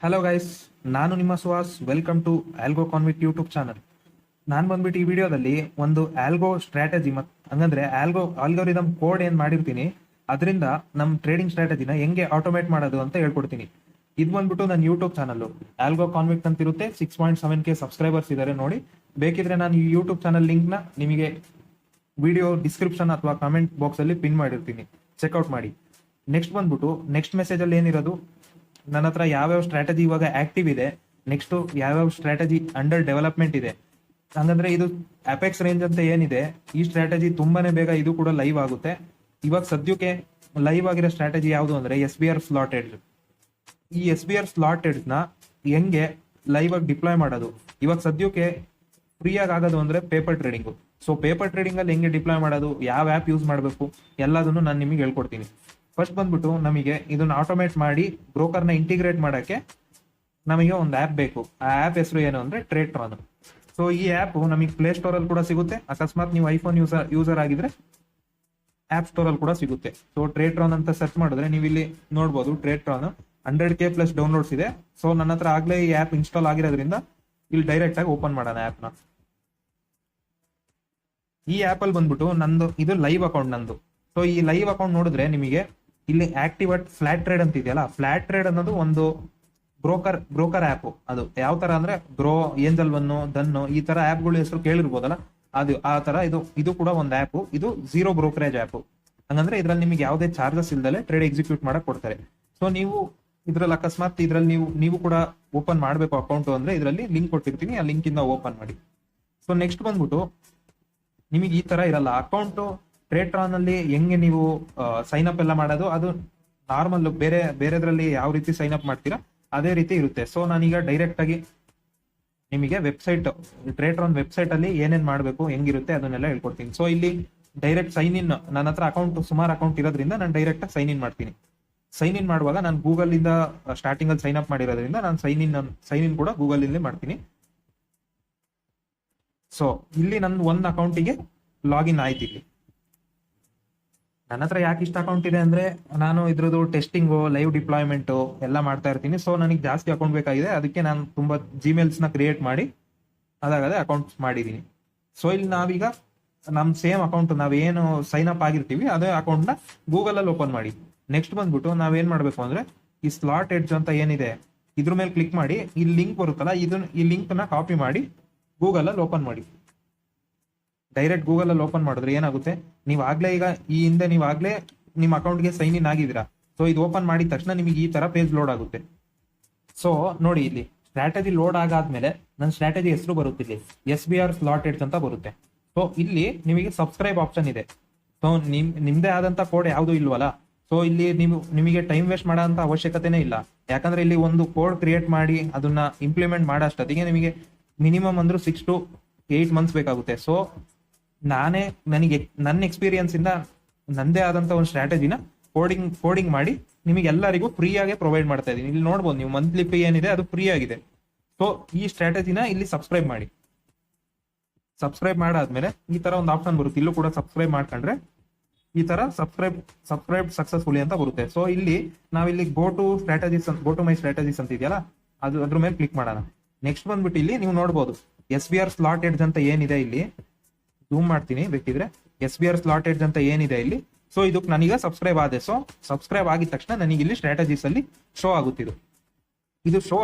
Hello guys, ನಾನು ನಿಮ್ಮ Suhas. Welcome to algo convict YouTube channel. ನಾನು ಬಂದ್ಬಿಟ್ಟು ಈ ವಿಡಿಯೋದಲ್ಲಿ ಒಂದು ಆಲ್ಗೋ ಸ್ಟ್ರಾಟಜಿ ಹಂಗಂದ್ರೆ ಆಲ್ಗೋರಿದಮ್ ಕೋಡ್ ಏನ್ ಮಾಡಿರ್ತೀನಿ ಅದರಿಂದ ನಮ್ಮ ಟ್ರೇಡಿಂಗ್ ಸ್ಟ್ರಾಟಜಿನ ಹೆಂಗೆ ಆಟೋಮೇಟ್ ಮಾಡೋದು ಅಂತ ಹೇಳ್ಕೊಡ್ತೀನಿ. ಇದು ಬಂದ್ಬಿಟ್ಟು ನನ್ನ ಯೂಟ್ಯೂಬ್ ಚಾನಲ್ ಆಲ್ಗೋ ಕಾನ್ವಿಟ್ ಅಂತ ಇರುತ್ತೆ. 6.7K ಸಬ್ಸ್ಕ್ರೈಬರ್ಸ್ ಇದ್ದಾರೆ ನೋಡಿ. ಬೇಕಿದ್ರೆ ನಾನು ಈ ಯೂಟ್ಯೂಬ್ ಚಾನಲ್ ಲಿಂಕ್ನ ನಿಮಗೆ ವಿಡಿಯೋ ಡಿಸ್ಕ್ರಿಪ್ಷನ್ ಅಥವಾ ಕಾಮೆಂಟ್ ಬಾಕ್ಸ್ ಅಲ್ಲಿ ಪಿನ್ ಮಾಡಿರ್ತೀನಿ, ಚೆಕ್ಔಟ್ ಮಾಡಿ. ನೆಕ್ಸ್ಟ್ ಬಂದ್ಬಿಟ್ಟು ನೆಕ್ಸ್ಟ್ ಮೆಸೇಜ್ ಅಲ್ಲಿ ಏನಿರೋದು, ನನ್ನ ಹತ್ರ ಯಾವ್ಯಾವ ಸ್ಟ್ರಾಟಜಿ ಇವಾಗ ಆಕ್ಟಿವ್ ಇದೆ, ನೆಕ್ಸ್ಟ್ ಯಾವ್ಯಾವ ಸ್ಟ್ರಾಟಜಿ ಅಂಡರ್ ಡೆವಲಪ್ಮೆಂಟ್ ಇದೆ. ಹಂಗಂದ್ರೆ ಇದು ಅಪೆಕ್ಸ್ ರೇಂಜ್ ಅಂತ ಏನಿದೆ, ಈ ಸ್ಟ್ರಾಟಜಿ ತುಂಬಾನೇ ಬೇಗ ಇದು ಕೂಡ ಲೈವ್ ಆಗುತ್ತೆ. ಇವಾಗ ಸದ್ಯಕ್ಕೆ ಲೈವ್ ಆಗಿರೋ ಸ್ಟ್ರಾಟಜಿ ಯಾವುದು ಅಂದ್ರೆ SBR ಸ್ಲಾಟ್ ಎಡ್ಜ್. ಈ SBR ಸ್ಲಾಟ್ ಎಡ್ಜ್ ನ ಹೆಂಗೆ ಲೈವ್ ಆಗಿ ಡಿಪ್ಲಾಯ್ ಮಾಡೋದು, ಇವಾಗ ಸದ್ಯಕ್ಕೆ ಫ್ರೀ ಆಗೋದು ಅಂದ್ರೆ paper trading. So paper trading ಅಲ್ಲಿ ಹೆಂಗೆ ಡಿಪ್ಲಾಯ್ ಮಾಡೋದು, ಯಾವ ಆ್ಯಪ್ ಯೂಸ್ ಮಾಡಬೇಕು ಎಲ್ಲದನ್ನು ನಾನು ನಿಮಗೆ ಹೇಳ್ಕೊಡ್ತೀನಿ. ಫಸ್ಟ್ ಬಂದ್ಬಿಟ್ಟು ನಮಗೆ ಇದನ್ನ ಆಟೋಮೇಟ್ ಮಾಡಿ ಬ್ರೋಕರ್ನ ಇಂಟಿಗ್ರೇಟ್ ಮಾಡಕ್ಕೆ ನಮಗೆ ಒಂದು ಆ್ಯಪ್ ಬೇಕು. ಆ ಆ್ಯಪ್ ಹೆಸರು ಏನು ಅಂದ್ರೆ ಟ್ರೇಡ್ಟ್ರಾನ್. ಸೊ ಈ ಆ್ಯಪ್ ನಮಗೆ ಪ್ಲೇ ಸ್ಟೋರ್ ಅಲ್ಲಿ ಕೂಡ ಸಿಗುತ್ತೆ. ಅಕಸ್ಮಾತ್ ನೀವು ಐಫೋನ್ ಯೂಸರ್ ಆಗಿದ್ರೆ ಆಪ್ ಸ್ಟೋರ್ ಅಲ್ಲಿ ಕೂಡ ಸಿಗುತ್ತೆ. ಸೊ ಟ್ರೇಡ್ಟ್ರಾನ್ ಅಂತ ಸರ್ಚ್ ಮಾಡಿದ್ರೆ ನೀವು ಇಲ್ಲಿ ನೋಡ್ಬೋದು, ಟ್ರೇಡ್ಟ್ರಾನ್ 100K ಪ್ಲಸ್ ಡೌನ್ಲೋಡ್ಸ್ ಇದೆ. ಸೊ ನನ್ನ ಹತ್ರ ಆಗ್ಲೇ ಈ ಆ್ಯಪ್ ಇನ್ಸ್ಟಾಲ್ ಆಗಿರೋದ್ರಿಂದ ಇಲ್ಲಿ ಡೈರೆಕ್ಟ್ ಆಗಿ ಓಪನ್ ಮಾಡೋಣ ಆ್ಯಪ್ನ. ಈ ಆ್ಯಪ್ ಅಲ್ಲಿ ಬಂದ್ಬಿಟ್ಟು ನಂದು ಇದು ಲೈವ್ ಅಕೌಂಟ್ ನಂದು. ಸೊ ಈ ಲೈವ್ ಅಕೌಂಟ್ ನೋಡಿದ್ರೆ ನಿಮಗೆ ಇಲ್ಲಿ ಆಕ್ಟಿವೇಟ್ ಫ್ಲಾಟ್ ಟ್ರೇಡ್ ಅಂತ ಇದೆಯಲ್ಲ, ಫ್ಲಾಟ್ ಟ್ರೇಡ್ ಅನ್ನೋದು ಒಂದು ಬ್ರೋಕರ್ ಆ್ಯಪ್. ಅದು ಯಾವ ತರ ಅಂದ್ರೆ ಗ್ರೋ, ಏಂಜಲ್ ಒನ್, ದನ್ನು, ಈ ತರ ಆ್ಯಪ್ಗಳು ಹೆಸರು ಕೇಳಿರ್ಬೋದಲ್ಲ, ಅದು ಆ ತರ ಇದು ಕೂಡ ಒಂದು ಆ್ಯಪ್. ಇದು ಝೀರೋ ಬ್ರೋಕರೇಜ್ ಆ್ಯಪ್. ಹಂಗಂದ್ರೆ ಇದ್ರಲ್ಲಿ ನಿಮಗೆ ಯಾವುದೇ ಚಾರ್ಜಸ್ ಇಲ್ದಲೆ ಟ್ರೇಡ್ ಎಕ್ಸಿಕ್ಯೂಟ್ ಮಾಡಕ್ ಕೊಡ್ತಾರೆ. ಸೊ ನೀವು ಇದ್ರಲ್ಲಿ ಅಕಸ್ಮಾತ್ ಇದ್ರಲ್ಲಿ ನೀವು ಕೂಡ ಓಪನ್ ಮಾಡಬೇಕು ಅಕೌಂಟ್ ಅಂದ್ರೆ ಇದರಲ್ಲಿ ಲಿಂಕ್ ಕೊಟ್ಟಿರ್ತೀನಿ, ಆ ಲಿಂಕ್ ಇಂದ ಓಪನ್ ಮಾಡಿ. ಸೊ ನೆಕ್ಸ್ಟ್ ಬಂದ್ಬಿಟ್ಟು ನಿಮಗೆ ಈ ತರ ಇರಲ್ಲ ಅಕೌಂಟ್. ಟ್ರೇಡ್ಟ್ರಾನ್ ಅಲ್ಲಿ ಹೆಂಗೆ ನೀವು ಸೈನ್ ಅಪ್ ಎಲ್ಲ ಮಾಡೋದು, ಅದು ನಾರ್ಮಲ್ ಬೇರೆದ್ರಲ್ಲಿ ಯಾವ ರೀತಿ ಸೈನ್ ಅಪ್ ಮಾಡ್ತೀರಾ ಅದೇ ರೀತಿ ಇರುತ್ತೆ. ಸೊ ನಾನೀಗ ಡೈರೆಕ್ಟ್ ಆಗಿ ನಿಮಗೆ ವೆಬ್ಸೈಟ್, ಟ್ರೇಡ್ಟ್ರಾನ್ ವೆಬ್ಸೈಟ್ ಅಲ್ಲಿ ಏನೇನ್ ಮಾಡಬೇಕು ಹೆಂಗಿರುತ್ತೆ ಅದನ್ನೆಲ್ಲ ಹೇಳ್ಕೊಡ್ತೀನಿ. ಸೊ ಇಲ್ಲಿ ಡೈರೆಕ್ಟ್ ಸೈನ್ ಇನ್, ನನ್ನ ಹತ್ರ ಸುಮಾರು ಅಕೌಂಟ್ ಇರೋದ್ರಿಂದ ನಾನು ಡೈರೆಕ್ಟ್ ಆಗಿ ಸೈನ್ ಇನ್ ಮಾಡ್ತೀನಿ. ಸೈನ್ ಇನ್ ಮಾಡುವಾಗ ನಾನು ಗೂಗಲ್ ಇಂದ ಸ್ಟಾರ್ಟಿಂಗ್ ಅಲ್ಲಿ ಸೈನ್ ಅಪ್ ಮಾಡಿರೋದ್ರಿಂದ ನಾನು ಸೈನ್ ಇನ್ ಕೂಡ ಗೂಗಲ್ ಇಂದ ಮಾಡ್ತೀನಿ. ಸೊ ಇಲ್ಲಿ ನನ್ನ ಒಂದು ಅಕೌಂಟಿಗೆ ಲಾಗಿನ್ ಆಯ್ತು. ಇಲ್ಲಿ ನನ್ನ ಹತ್ರ ಯಾಕೆ ಇಷ್ಟ ಅಕೌಂಟ್ ಇದೆ ಅಂದ್ರೆ ನಾನು ಇದ್ರದ್ದು ಟೆಸ್ಟಿಂಗು, ಲೈವ್ ಡಿಪ್ಲಾಯ್ಮೆಂಟ್ ಎಲ್ಲ ಮಾಡ್ತಾ ಇರ್ತೀನಿ. ಸೊ ನನಗೆ ಜಾಸ್ತಿ ಅಕೌಂಟ್ ಬೇಕಾಗಿದೆ, ಅದಕ್ಕೆ ನಾನು ತುಂಬಾ ಜಿಮೇಲ್ಸ್ ನ ಕ್ರಿಯೇಟ್ ಮಾಡಿ ಅದಾಗದೆ ಅಕೌಂಟ್ಸ್ ಮಾಡಿದೀನಿ. ಸೊ ಇಲ್ಲಿ ನಾವೀಗ ನಮ್ ಸೇಮ್ ಅಕೌಂಟ್ ನಾವೇನು ಸೈನ್ ಅಪ್ ಆಗಿರ್ತೀವಿ ಅದೇ ಅಕೌಂಟ್ ನ ಗೂಗಲ್ ಅಲ್ಲಿ ಓಪನ್ ಮಾಡಿ. ನೆಕ್ಸ್ಟ್ ಬಂದ್ಬಿಟ್ಟು ನಾವೇನ್ ಮಾಡ್ಬೇಕು ಅಂದ್ರೆ ಈ ಸ್ಲಾಟ್ ಎಡ್ಜ್ ಅಂತ ಏನಿದೆ ಇದ್ರ ಮೇಲೆ ಕ್ಲಿಕ್ ಮಾಡಿ, ಈ ಲಿಂಕ್ ಬರುತ್ತಲ್ಲ ಈ ಲಿಂಕ್ ನ ಕಾಪಿ ಮಾಡಿ ಗೂಗಲ್ ಅಲ್ಲಿ ಓಪನ್ ಮಾಡಿ. ಡೈರೆಕ್ಟ್ ಗೂಗಲ್ ಅಲ್ಲಿ ಓಪನ್ ಮಾಡಿದ್ರೆ ಏನಾಗುತ್ತೆ, ನೀವಾಗ್ಲೇ ನಿಮ್ಮ ಅಕೌಂಟ್ಗೆ ಸೈನ್ ಇನ್ ಆಗಿದ್ದೀರಾ. ಸೊ ಇದು ಓಪನ್ ಮಾಡಿದ ತಕ್ಷಣ ನಿಮಗೆ ಈ ತರ ಪೇಜ್ ಲೋಡ್ ಆಗುತ್ತೆ. ಸೊ ನೋಡಿ, ಇಲ್ಲಿ ಸ್ಟ್ರಾಟಜಿ ಲೋಡ್ ಆಗಾದ್ಮೇಲೆ ನನ್ನ ಸ್ಟ್ರಾಟಜಿ ಹೆಸರು ಬರುತ್ತೆ, ಇಲ್ಲಿ SBR ಸ್ಲಾಟ್ ಎಡ್ಜ್ ಅಂತ ಬರುತ್ತೆ. ಸೊ ಇಲ್ಲಿ ನಿಮಗೆ ಸಬ್ಸ್ಕ್ರೈಬ್ ಆಪ್ಷನ್ ಇದೆ. ಸೊ ನಿಮ್ದೇ ಆದಂತ ಕೋಡ್ ಯಾವುದು ಇಲ್ವಲ್ಲ, ಸೊ ಇಲ್ಲಿ ನಿಮಗೆ ಟೈಮ್ ವೇಸ್ಟ್ ಮಾಡೋ ಅಂತ ಅವಶ್ಯಕತೆನೇ ಇಲ್ಲ. ಯಾಕಂದ್ರೆ ಇಲ್ಲಿ ಒಂದು ಕೋಡ್ ಕ್ರಿಯೇಟ್ ಮಾಡಿ ಅದನ್ನ ಇಂಪ್ಲಿಮೆಂಟ್ ಮಾಡೋ ಅಷ್ಟೊತ್ತಿಗೆ ನಿಮಗೆ ಮಿನಿಮಮ್ ಅಂದ್ರೂ 6 to 8 months ಬೇಕಾಗುತ್ತೆ. ಸೊ ನನ್ನ ಎಕ್ಸ್ಪೀರಿಯನ್ಸ್ ಇಂದ ನಂದೇ ಆದಂತ ಒಂದು ಸ್ಟ್ರಾಟಜಿನ ಕೋಡಿಂಗ್ ಮಾಡಿ ನಿಮಗೆ ಎಲ್ಲರಿಗೂ ಫ್ರೀ ಆಗಿ ಪ್ರೊವೈಡ್ ಮಾಡ್ತಾ ಇದೀನಿ. ಇಲ್ಲಿ ನೋಡ್ಬೋದು ನೀವು ಮಂತ್ಲಿ ಫೀ ಏನಿದೆ ಅದು ಫ್ರೀ ಆಗಿದೆ. ಸೊ ಈ ಸ್ಟ್ರಾಟಜಿನ ಇಲ್ಲಿ ಸಬ್ಸ್ಕ್ರೈಬ್ ಮಾಡಾದ್ಮೇಲೆ ಈ ತರ ಒಂದು ಆಪ್ಷನ್ ಬರುತ್ತೆ. ಇಲ್ಲೂ ಕೂಡ ಸಬ್ಸ್ಕ್ರೈಬ್ ಮಾಡ್ಕೊಂಡ್ರೆ ಈ ತರ ಸಬ್ಸ್ಕ್ರೈಬ್ ಸಕ್ಸಸ್ಫುಲಿ ಅಂತ ಬರುತ್ತೆ. ಸೊ ಇಲ್ಲಿ ನಾವಿಲ್ಲಿ ಗೋ ಟು ಮೈ ಸ್ಟ್ರಾಟಜಿಸ್ ಅಂತ ಇದೆಯಲ್ಲ, ಅದ್ರ ಮೇಲೆ ಕ್ಲಿಕ್ ಮಾಡೋಣ. ನೆಕ್ಸ್ಟ್ ಬಂದ್ಬಿಟ್ಟು ಇಲ್ಲಿ ನೀವು ನೋಡ್ಬೋದು SBR ಸ್ಲಾಟ್ ಎಡ್ಜ್ ಅಂತ ಏನಿದೆ, ಇಲ್ಲಿ ಝೂಮ್ ಮಾಡ್ತೀನಿ ಬೇಕಿದ್ರೆ. SBR ಸ್ಲಾಟ್ ಎಡ್ಜ್ ಅಂತ ಏನಿದೆ ಇಲ್ಲಿ, ಸೊ ಇದಕ್ಕೆ ನಾನೀಗ ಸಬ್ಸ್ಕ್ರೈಬ್ ಆದೆ. ಸೊ ಸಬ್ಸ್ಕ್ರೈಬ್ ಆಗಿದ ತಕ್ಷಣ ನನಗೆ ಇಲ್ಲಿ ಸ್ಟ್ರಾಟಜೀಸ್ ಅಲ್ಲಿ ಶೋ ಆಗುತ್ತಿದ್ದು. ಇದು ಶೋ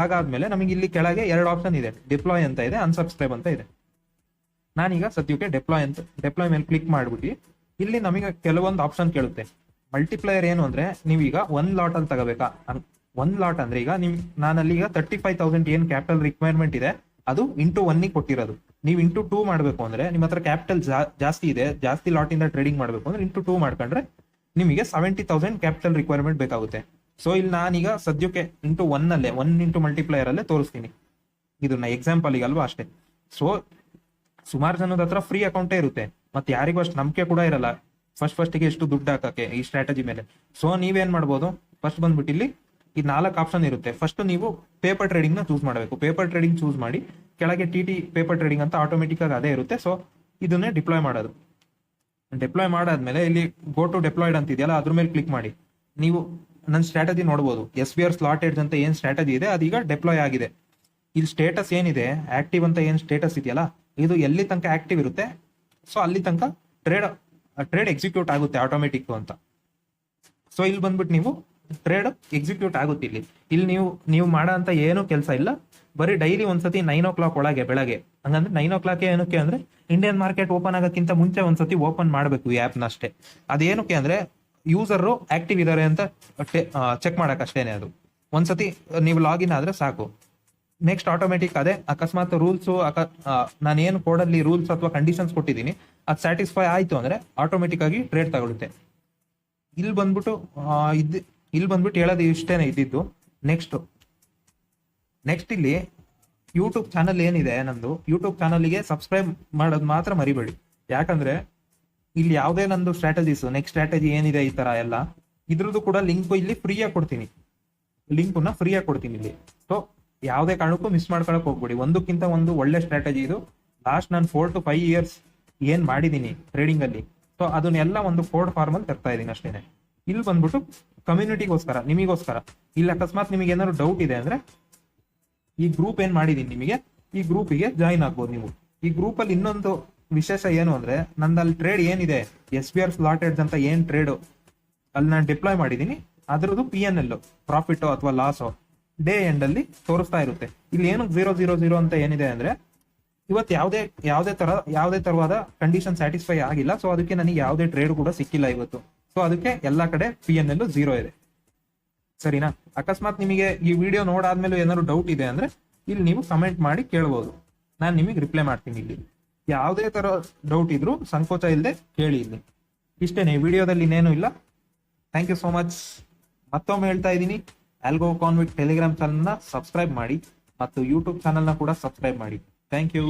ಆಗಾದ್ಮೇಲೆ ನಮಗೆ ಇಲ್ಲಿ ಕೆಳಗೆ 2 ಆಪ್ಷನ್ ಇದೆ, ಡಿಪ್ಲಾಯ್ ಅಂತ ಇದೆ, ಅನ್ಸಬ್ಸ್ಕ್ರೈಬ್ ಅಂತ ಇದೆ. ನಾನೀಗ ಸದ್ಯಕ್ಕೆ ಡಿಪ್ಲಾಯ್ ಮೇಲೆ ಕ್ಲಿಕ್ ಮಾಡ್ಬಿಟ್ಟು ಇಲ್ಲಿ ನಮಗೆ ಕೆಲವೊಂದು ಆಪ್ಷನ್ ಕೇಳುತ್ತೆ. ಮಲ್ಟಿಪ್ಲೈಯರ್ ಏನು ಅಂದ್ರೆ ನೀವೀಗ 1 ಲಾಟ್ ಅಲ್ಲಿ ತಗೋಬೇಕಾ. 1 ಲಾಟ್ ಅಂದ್ರೆ ಈಗ ನಾನಲ್ಲಿ ಈಗ 35,000 ಏನ್ ಕ್ಯಾಪಿಟಲ್ ರಿಕ್ವೈರ್ಮೆಂಟ್ ಇದೆ ಅದು ಇಂಟು 1 ಕೊಟ್ಟಿರೋದು. ನೀವು ಇಂಟು 2 ಮಾಡ್ಬೇಕು ಅಂದ್ರೆ ನಿಮ್ಮ ಹತ್ರ ಕ್ಯಾಪಿಟಲ್ ಜಾಸ್ತಿ ಇದೆ, ಜಾಸ್ತಿ ಲಾಟ್ ಇಂದ ಟ್ರೇಡಿಂಗ್ ಮಾಡ್ಬೇಕು ಅಂದ್ರೆ ಇಂಟು 2 ಮಾಡ್ಕೊಂಡ್ರೆ ನಿಮಗೆ 70,000 ಕ್ಯಾಪಿಟಲ್ ರಿಕ್ವೈರ್ಮೆಂಟ್ ಬೇಕಾಗುತ್ತೆ. ಸೊ ಇಲ್ಲಿ ನಾನೀಗ ಸದ್ಯಕ್ಕೆ ಇಂಟು 1 ಇಂಟು ಮಲ್ಟಿಪ್ಲೈಯರ್ ಅಲ್ಲೇ ತೋರಿಸ್ತೀನಿ. ಇದನ್ನ ಎಕ್ಸಾಂಪಲ್ ಈಗ ಅಲ್ವಾ ಅಷ್ಟೇ. ಸೊ ಸುಮಾರು ಜನದ ಹತ್ರ ಫ್ರೀ ಅಕೌಂಟೇ ಇರುತ್ತೆ, ಮತ್ತೆ ಯಾರಿಗೂ ಅಷ್ಟು ನಂಬಿಕೆ ಕೂಡ ಇರಲ್ಲ ಫಸ್ಟ್ಗೆ ಎಷ್ಟು ದುಡ್ಡು ಹಾಕಕ್ಕೆ ಈ ಸ್ಟ್ರಾಟಜಿ ಮೇಲೆ. ಸೊ ನೀವೇನ್ ಮಾಡ್ಬೋದು, ಫಸ್ಟ್ ಬಂದ್ಬಿಟ್ಟು ಇಲ್ಲಿ ಈ 4 ಆಪ್ಷನ್ ಇರುತ್ತೆ. ಫಸ್ಟ್ ನೀವು ಪೇಪರ್ ಟ್ರೇಡಿಂಗ್ ನ ಚೂಸ್ ಮಾಡಬೇಕು. ಪೇಪರ್ ಟ್ರೇಡಿಂಗ್ ಚೂಸ್ ಮಾಡಿ ಕೆಳಗೆ TT ಪೇಪರ್ ಟ್ರೇಡಿಂಗ್ ಅಂತ ಆಟೋಮೆಟಿಕ್ ಆಗಿ ಅದೇ ಇರುತ್ತೆ. ಸೊ ಇದನ್ನೇ ಡಿಪ್ಲಾಯ್ ಮಾಡೋದು. ಡಿಪ್ಲಾಯ್ ಮಾಡಾದ್ಮೇಲೆ ಇಲ್ಲಿ ಗೋ ಟು ಡಿಪ್ಲಾಯ್ಡ್ ಅಂತ ಇದೆಯಲ್ಲ ಅದ್ರ ಮೇಲೆ ಕ್ಲಿಕ್ ಮಾಡಿ. ನೀವು ನನ್ನ ಸ್ಟ್ರಾಟಜಿ ನೋಡ್ಬೋದು. SBR ಸ್ಲಾಟ್ ಎಡ್ಜ್ ಅಂತ ಏನ್ ಸ್ಟ್ರಾಟಜಿ ಇದೆ ಅದೀಗ ಡೆಪ್ಲಾಯ್ ಆಗಿದೆ. ಇಲ್ಲಿ ಸ್ಟೇಟಸ್ ಏನಿದೆ, ಆಕ್ಟಿವ್ ಅಂತ ಏನ್ ಸ್ಟೇಟಸ್ ಇದೆಯಲ್ಲ, ಇದು ಎಲ್ಲಿ ತನಕ ಆಕ್ಟಿವ್ ಇರುತ್ತೆ ಸೊ ಅಲ್ಲಿ ತನಕ ಟ್ರೇಡ್ ಎಕ್ಸಿಕ್ಯೂಟ್ ಆಗುತ್ತೆ ಆಟೋಮೆಟಿಕ್ ಅಂತ. ಸೊ ಇಲ್ಲಿ ಬಂದ್ಬಿಟ್ಟು ನೀವು ಟ್ರೇಡ್ ಎಕ್ಸಿಕ್ಯೂಟ್ ಆಗುತ್ತೆ. ಇಲ್ಲಿ ನೀವು ಮಾಡೋ ಅಂತ ಏನು ಕೆಲಸ ಇಲ್ಲ. ಬರೀ ಡೈಲಿ ಒಂದ್ಸತಿ 9 o'clock ಒಳಗೆ ಬೆಳಗ್ಗೆ, ಹಂಗಂದ್ರೆ 9 o'clock ಏನಕ್ಕೆ ಅಂದ್ರೆ ಇಂಡಿಯನ್ ಮಾರ್ಕೆಟ್ ಓಪನ್ ಆಗೋಕ್ಕಿಂತ ಮುಂಚೆ ಒಂದ್ಸತಿ ಓಪನ್ ಮಾಡಬೇಕು ಈ ಆ್ಯಪ್ನ ಅಷ್ಟೇ. ಅದೇನಕ್ಕೆ ಅಂದ್ರೆ ಯೂಸರ್ ಆಕ್ಟಿವ್ ಇದಾರೆ ಅಂತ ಚೆಕ್ ಮಾಡಕ್ ಅಷ್ಟೇನೆ. ಅದು ಒಂದ್ಸತಿ ನೀವು ಲಾಗಿನ್ ಆದ್ರೆ ಸಾಕು. ನೆಕ್ಸ್ಟ್ ಆಟೋಮೆಟಿಕ್ ಅದೇ ಅಕಸ್ಮಾತ್ ರೂಲ್ಸು ನಾನೇನು ಕೋಡಲ್ಲಿ ರೂಲ್ಸ್ ಅಥವಾ ಕಂಡೀಷನ್ಸ್ ಕೊಟ್ಟಿದ್ದೀನಿ ಅದು ಸ್ಯಾಟಿಸ್ಫೈ ಆಯ್ತು ಅಂದ್ರೆ ಆಟೋಮೆಟಿಕ್ ಆಗಿ ಟ್ರೇಡ್ ತಗೊಳುತ್ತೆ. ಇಲ್ಲಿ ಬಂದ್ಬಿಟ್ಟು ಹೇಳೋದು ಇಷ್ಟೇನೆ ಇದ್ದಿದ್ದು. ನೆಕ್ಸ್ಟ್ ಇಲ್ಲಿ ಯೂಟ್ಯೂಬ್ ಚಾನಲ್ ಏನಿದೆ ನಂದು, ಯೂಟ್ಯೂಬ್ ಚಾನಲ್ಗೆ ಸಬ್ಸ್ಕ್ರೈಬ್ ಮಾಡೋದು ಮಾತ್ರ ಮರಿಬೇಡಿ. ಯಾಕಂದ್ರೆ ಇಲ್ಲಿ ಯಾವುದೇ ನಂದು ಸ್ಟ್ರಾಟಜೀಸ್, ನೆಕ್ಸ್ಟ್ ಸ್ಟ್ರಾಟಜಿ ಏನಿದೆ ಈ ತರ ಎಲ್ಲ, ಇದ್ರದ್ದು ಕೂಡ ಲಿಂಕ್ ಇಲ್ಲಿ ಫ್ರೀಯಾಗಿ ಕೊಡ್ತೀನಿ. ಲಿಂಕ್ನ ಫ್ರೀಯಾಗಿ ಕೊಡ್ತೀನಿ ಇಲ್ಲಿ. ಸೊ ಯಾವುದೇ ಕಾರಣಕ್ಕೂ ಮಿಸ್ ಮಾಡ್ಕೊಳಕ್ ಹೋಗ್ಬೇಡಿ. ಒಂದಕ್ಕಿಂತ ಒಂದು ಒಳ್ಳೆ ಸ್ಟ್ರಾಟಜಿ ಇದು. ಲಾಸ್ಟ್ ನಾನು 4 to 5 years ಏನ್ ಮಾಡಿದೀನಿ ಟ್ರೇಡಿಂಗ್ ಅಲ್ಲಿ, ಸೊ ಅದನ್ನೆಲ್ಲ ಒಂದು ಕೋಡ್ ಫಾರ್ಮ್ ಅಲ್ಲಿ ತರ್ತಾ ಇದೀನಿ ಅಷ್ಟೇನೆ. ಇಲ್ಲಿ ಬಂದ್ಬಿಟ್ಟು ಕಮ್ಯುನಿಟಿಗೋಸ್ಕರ, ನಿಮಗೋಸ್ಕರ. ಇಲ್ಲಿ ಅಕಸ್ಮಾತ್ ನಿಮಗೆ ಏನಾದ್ರು ಡೌಟ್ ಇದೆ ಅಂದ್ರೆ ಈ ಗ್ರೂಪ್ ಏನ್ ಮಾಡಿದೀನಿ ನಿಮಗೆ, ಈ ಗ್ರೂಪಿಗೆ ಜಾಯಿನ್ ಆಗ್ಬೋದು ನೀವು. ಈ ಗ್ರೂಪ್ ಅಲ್ಲಿ ಇನ್ನೊಂದು ವಿಶೇಷ ಏನು ಅಂದ್ರೆ ನಂದಲ್ಲಿ ಟ್ರೇಡ್ ಏನಿದೆ, SBR ಸ್ಲಾಟ್ ಎಡ್ಜ್ ಅಂತ ಏನ್ ಟ್ರೇಡ್ ಅಲ್ಲಿ ನಾನು ಡಿಪ್ಲಾಯ್ ಮಾಡಿದೀನಿ ಅದ್ರದ್ದು PNL ಪ್ರಾಫಿಟ್ ಅಥವಾ ಲಾಸ್ ಡೇ ಎಂಡ್ ಅಲ್ಲಿ ತೋರಿಸ್ತಾ ಇರುತ್ತೆ. ಇಲ್ಲಿ ಏನು 000 ಅಂತ ಏನಿದೆ ಅಂದ್ರೆ ಇವತ್ತು ಯಾವುದೇ ತರವಾದ ಕಂಡೀಷನ್ ಸ್ಯಾಟಿಸ್ಫೈ ಆಗಿಲ್ಲ. ಸೊ ಅದಕ್ಕೆ ನನಗೆ ಯಾವುದೇ ಟ್ರೇಡ್ ಕೂಡ ಸಿಕ್ಕಿಲ್ಲ ಇವತ್ತು. ಸೊ ಅದಕ್ಕೆ ಎಲ್ಲಾ ಕಡೆ PNL 0 ಇದೆ. ಸರಿನಾ? ಅಕಸ್ಮಾತ್ ನಿಮಗೆ ಈ ವಿಡಿಯೋ ನೋಡಾದ್ಮೇಲೆ ಏನಾದ್ರು ಡೌಟ್ ಇದೆ ಅಂದ್ರೆ ಇಲ್ಲಿ ನೀವು ಕಮೆಂಟ್ ಮಾಡಿ ಕೇಳ್ಬೋದು, ನಾನು ನಿಮಗೆ ರಿಪ್ಲೈ ಮಾಡ್ತೀನಿ. ಇಲ್ಲಿ ಯಾವುದೇ ತರ ಡೌಟ್ ಇದ್ರು ಸಂಕೋಚ ಇಲ್ಲದೆ ಕೇಳಿ. ಇಲ್ಲಿ ಇಷ್ಟೇನೆ, ಈ ವಿಡಿಯೋದಲ್ಲಿ ಇನ್ನೇನು ಇಲ್ಲ. Thank you so much. ಮತ್ತೊಮ್ಮೆ ಹೇಳ್ತಾ ಇದ್ದೀನಿ, ಆಲ್ಗೋ ಕಾನ್ವಿಟ್ ಟೆಲಿಗ್ರಾಮ್ ಚಾನಲ್ನ ಸಬ್ಸ್ಕ್ರೈಬ್ ಮಾಡಿ ಮತ್ತು ಯೂಟ್ಯೂಬ್ ಚಾನಲ್ನ ಕೂಡ ಸಬ್ಸ್ಕ್ರೈಬ್ ಮಾಡಿ. Thank you.